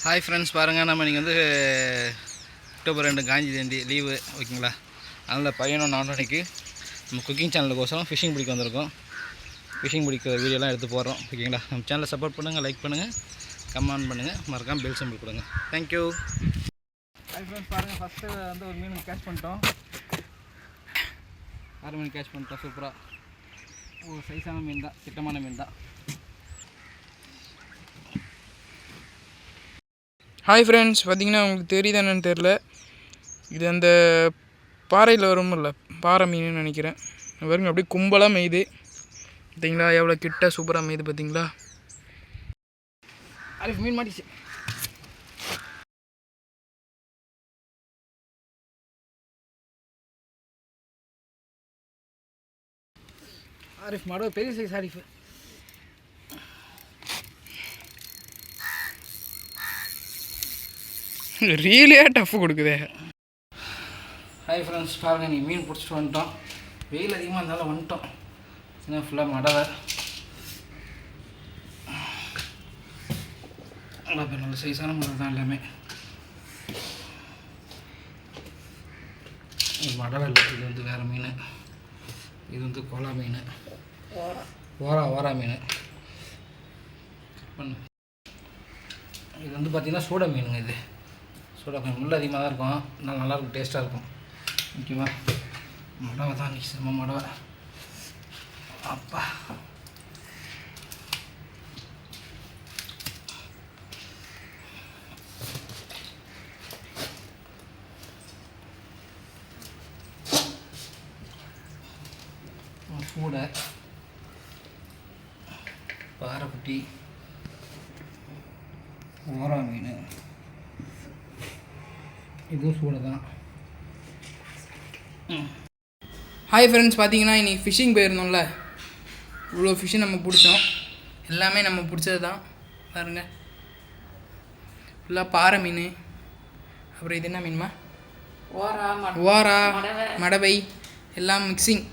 Hi friends, பாருங்கள், நம்ம இன்றைக்கி வந்து அக்டோபர் 2 காந்தி ஜெயந்தி லீவு, ஓகேங்களா? அதனால் பையனும் நானும் இன்றைக்கி நம்ம குக்கிங் சேனலுக்கோசரம் ஃபிஷிங் பிடிக்க வந்திருக்கோம். ஃபிஷிங் பிடிக்கிற வீடியோலாம் எடுத்து போடுறோம், ஓகேங்களா? நம்ம சேனலை சப்போர்ட் பண்ணுங்கள், லைக் பண்ணுங்கள், கமெண்ட் பண்ணுங்கள், மறக்காமல் பெல் சிம்பிள் கொடுங்க. தேங்க்யூ. ஹாய் ஃப்ரெண்ட்ஸ், பாருங்கள், ஃபஸ்ட்டு வந்து ஒரு மீன் கேட்ச் பண்ணிட்டோம். 6 மீன் கேட்ச் பண்ணிட்டோம். சூப்பராக ஒரு சைஸான மீன் தான், திட்டமான மீன் தான். ஹாய் ஃப்ரெண்ட்ஸ், பார்த்திங்கன்னா உங்களுக்கு தெரியுது என்னன்னு தெரில, இது அந்த பாறையில் வரும்ல, பாறை மீன் நினைக்கிறேன். பாருங்க, அப்படியே கும்பலாக மேய்து. பார்த்தீங்களா எவ்வளோ கிட்ட சூப்பராக மேய்து பார்த்தீங்களா? அரிஃப் மீன் மாட்டிச்சு. அரிஃப் மாடு பெரிய சைஸ். அரிஃப் ரீலே டஃப் கொடுக்குதே. ஹாய் ஃப்ரெண்ட்ஸ், பாருங்கள், நீ மீன் பிடிச்சிட்டு வந்துட்டோம். வெயில் அதிகமாக இருந்தாலும் வந்துட்டோம். இன்னும் ஃபுல்லாக மடவை நல்ல சைஸான மடவை தான் எல்லாமே. மடவை இல்லை, இது வந்து வேறு மீன். இது வந்து கோலா மீன், ஓரா மீன். இது வந்து பார்த்திங்கன்னா சூட மீனுங்க. இது சூட மீன் முள் அதிகமாக தான் இருக்கும், அதனால் நல்லாயிருக்கும், டேஸ்ட்டாக இருக்கும். ஓகேவா? மடவை தான் இன்றைக்கி செம்ம மடவை. அப்பா, சூடை, பாறைக்குட்டி, ஓரா மீன், இதுவும் சூடை தான். ஹாய் ஃப்ரெண்ட்ஸ், பார்த்தீங்கன்னா இன்றைக்கி ஃபிஷ்ஷிங் போயிருந்தோம்ல, இவ்வளோ ஃபிஷ்ஷு நம்ம பிடிச்சோம். எல்லாமே நம்ம பிடிச்சது தான். பாருங்க, ஃபுல்லாக பாறை மீன். அப்புறம் இது என்ன மீன்மா? ஓரா, மடவை, எல்லாம் மிக்சிங்.